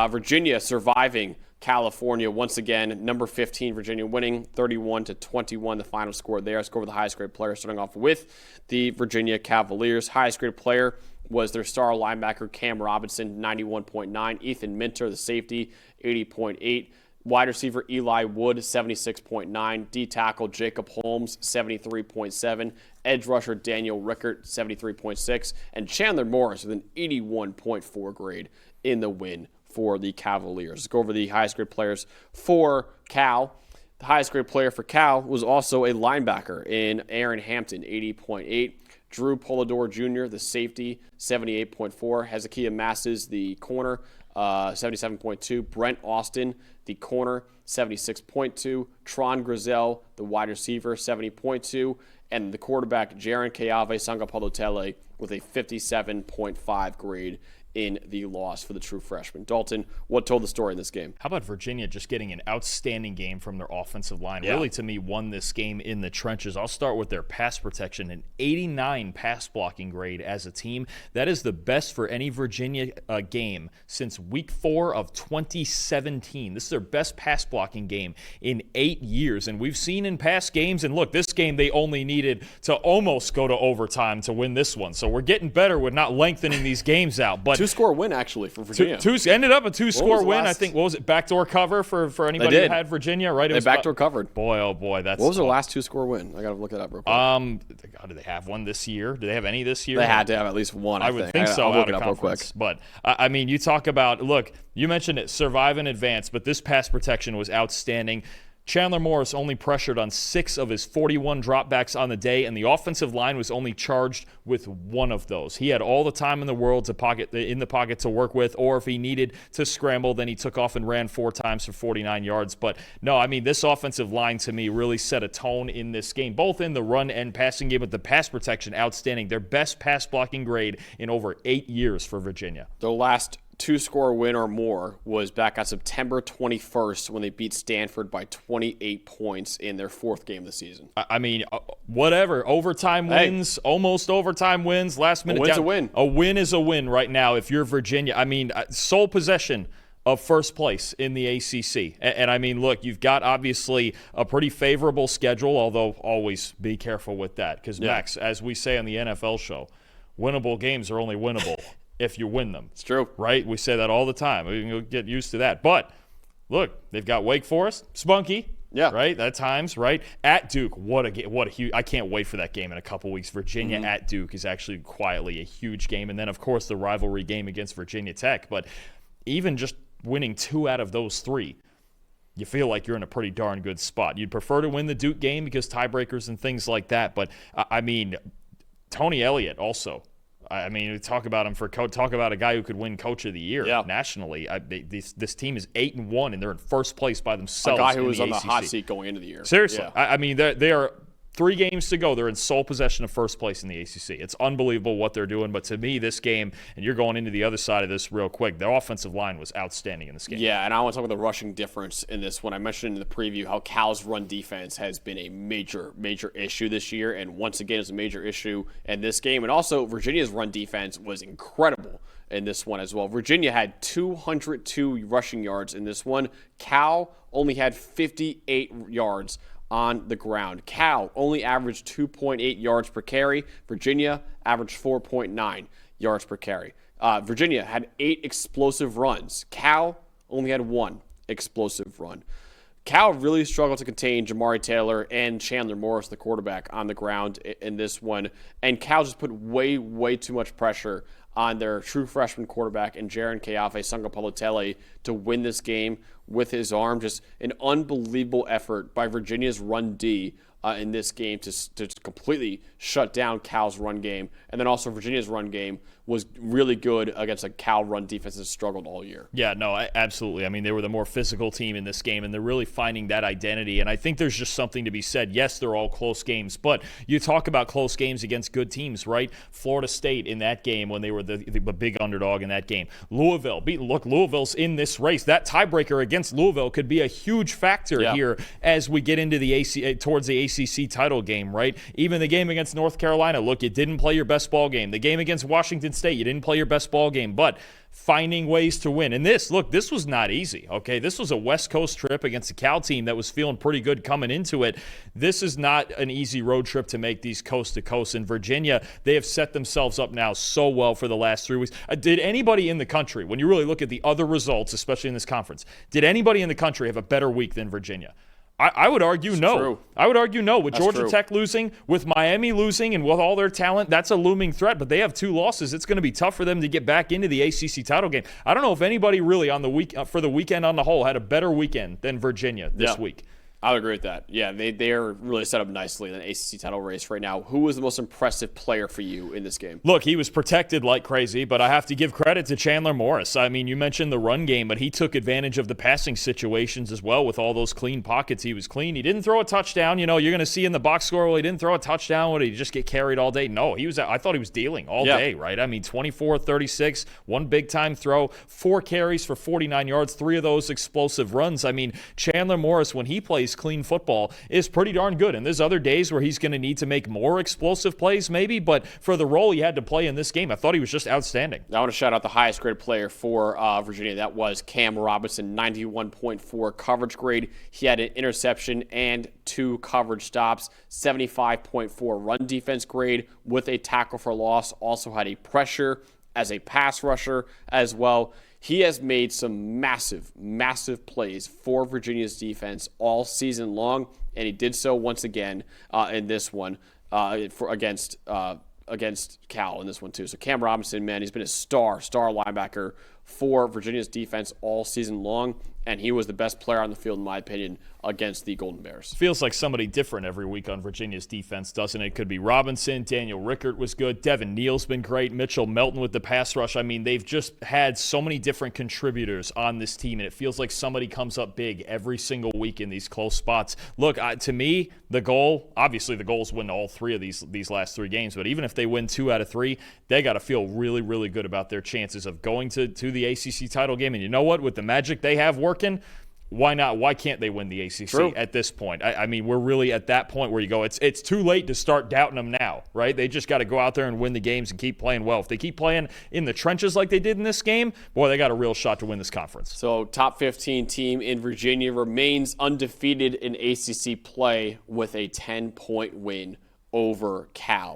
Virginia surviving California once again. Number 15, Virginia winning 31-21. The final score there. Score with the highest graded player, starting off with the Virginia Cavaliers. Highest graded player was their star linebacker Cam Robinson, 91.9. Ethan Minter, the safety, 80.8. Wide receiver Eli Wood, 76.9. D tackle Jacob Holmes, 73.7. Edge rusher Daniel Rickert, 73.6. And Chandler Morris with an 81.4 grade in the win for the Cavaliers. Let's go over the highest grade players for Cal. The highest grade player for Cal was also a linebacker in Aaron Hampton, 80.8. Drew Polidor Jr., the safety, 78.4. Hezekiah Masses, the corner, 77.2. Brent Austin, the corner, 76.2. Tron Grizel, the wide receiver, 70.2. And the quarterback, Jaron Keave Sangapalotele, with a 57.5 grade in the loss for the true freshman. Dalton, what told the story in this game? How about Virginia just getting an outstanding game from their offensive line? Really, to me, won this game in the trenches. I'll start with their pass protection, an 89 pass blocking grade as a team. That is the best for any Virginia game since week 4 of 2017. This is their best pass blocking game in 8 years. And we've seen in past games, and look, this game they only needed to almost go to overtime to win this one. So we're getting better with not lengthening these games out. But two-score win, actually, for Virginia. Ended up a two-score win. I think, what was it, backdoor cover for anybody who had Virginia, right? They backdoor covered. Boy, oh boy. What was their last two-score win? I got to look it up real quick. Do they have one this year? Do they have any this year? They had to have at least one, I would think so. I'll look it up real quick. But, I mean, you talk about, look, you mentioned it, survive and advance, but this pass protection was outstanding. Chandler Morris only pressured on 6 of his 41 dropbacks on the day, and the offensive line was only charged with 1 of those. He had all the time in the world in the pocket to work with, or if he needed to scramble, then he took off and ran 4 times for 49 yards. But no, I mean, this offensive line to me really set a tone in this game, both in the run and passing game, but the pass protection outstanding. Their best pass blocking grade in over 8 years for Virginia. The last two-score win or more was back on September 21st when they beat Stanford by 28 points in their 4th game of the season. I mean, whatever. Overtime wins, almost overtime wins, last minute. A win's a win. A win is a win right now if you're Virginia. I mean, sole possession of first place in the ACC. And I mean, look, you've got obviously a pretty favorable schedule, although always be careful with that because, Max, as we say on the NFL show, winnable games are only winnable if you win them. It's true. Right? We say that all the time. We can get used to that. But, look, they've got Wake Forest, spunky. Yeah. Right? At times, right? At Duke, what a huge – I can't wait for that game in a couple weeks. Virginia at Duke is actually quietly a huge game. And then, of course, the rivalry game against Virginia Tech. But even just winning 2 out of those 3, you feel like you're in a pretty darn good spot. You'd prefer to win the Duke game because tiebreakers and things like that. But, I mean, Tony Elliott also – I mean, talk about him talk about a guy who could win Coach of the Year nationally. This team is 8-1 and they're in first place by themselves. A guy who was on the ACC. hot seat going into the year. Seriously, I mean, they are 3 games to go. They're in sole possession of first place in the ACC. It's unbelievable what they're doing. But to me, this game, and you're going into the other side of this real quick, their offensive line was outstanding in this game. Yeah, and I want to talk about the rushing difference in this one. I mentioned in the preview how Cal's run defense has been a major, major issue this year, and once again, it's a major issue in this game. And also, Virginia's run defense was incredible in this one as well. Virginia had 202 rushing yards in this one. Cal only had 58 yards on the ground. Cal only averaged 2.8 yards per carry. Virginia averaged 4.9 yards per carry. Virginia had 8 explosive runs. Cal only had 1 explosive run. Cal really struggled to contain Jamari Taylor and Chandler Morris, the quarterback, on the ground in this one. And Cal just put way, way too much pressure on their true freshman quarterback and Jaron Keave Sangapalotele to win this game with his arm. Just an unbelievable effort by Virginia's run D in this game to completely shut down Cal's run game. And then also Virginia's run game was really good against a Cal run defense that struggled all year. Yeah, no, absolutely. I mean, they were the more physical team in this game, and they're really finding that identity. And I think there's just something to be said. Yes, they're all close games, but you talk about close games against good teams, right? Florida State in that game when they were the big underdog in that game. Louisville, Louisville's in this race. That tiebreaker against Louisville could be a huge factor here as we get into the towards the ACC title game, right? Even the game against North Carolina, look, you didn't play your best ball game. The game against Washington State, you didn't play your best ball game, but finding ways to win. And this was not easy, okay? This was a West Coast trip against a Cal team that was feeling pretty good coming into it. This is not an easy road trip to make these coast to coast. In Virginia, they have set themselves up now so well for the last 3 weeks. Did anybody in the country, when you really look at the other results, especially in this conference, did anybody in the country have a better week than Virginia? I would argue no. True. I would argue no. With That's Georgia true. Tech losing, with Miami losing, and with all their talent, that's a looming threat. But they have 2 losses. It's going to be tough for them to get back into the ACC title game. I don't know if anybody really on the week for the weekend on the whole had a better weekend than Virginia this week. I would agree with that. Yeah, they are really set up nicely in the ACC title race right now. Who was the most impressive player for you in this game? Look, he was protected like crazy, but I have to give credit to Chandler Morris. I mean, you mentioned the run game, but he took advantage of the passing situations as well with all those clean pockets. He was clean. He didn't throw a touchdown. You know, you're going to see in the box score, well, he didn't throw a touchdown. Would he just get carried all day? No, I thought he was dealing all day, right? I mean, 24-36, 1 big-time throw, 4 carries for 49 yards, 3 of those explosive runs. I mean, Chandler Morris, when he plays clean football, is pretty darn good. And there's other days where he's going to need to make more explosive plays maybe, but for the role he had to play in this game, I thought he was just outstanding. I want to shout out the highest grade player for Virginia. That was Cam Robinson, 91.4 coverage grade. He had an interception and 2 coverage stops, 75.4 run defense grade with a tackle for loss. Also had a pressure as a pass rusher as well. He has made some massive, massive plays for Virginia's defense all season long, and he did so once again in this one against Cal in this one too. So Cam Robinson, man, he's been a star linebacker for Virginia's defense all season long, and he was the best player on the field, in my opinion, against the Golden Bears. Feels like somebody different every week on Virginia's defense, doesn't it? It could be Robinson, Daniel Rickert was good, Devin Neal's been great, Mitchell Melton with the pass rush. I mean, they've just had so many different contributors on this team, and it feels like somebody comes up big every single week in these close spots. Look, to me, the goal is win all 3 of these last 3 games, but even if they win 2 out of 3, they got to feel really, really good about their chances of going to the ACC title game. And you know what? With the magic they have working, why not? Why can't they win the ACC at this point? I mean, we're really at that point where you go, it's too late to start doubting them now, right? They just got to go out there and win the games and keep playing well. If they keep playing in the trenches like they did in this game, boy, they got a real shot to win this conference. So top 15 team in Virginia remains undefeated in ACC play with a 10-point win over Cal.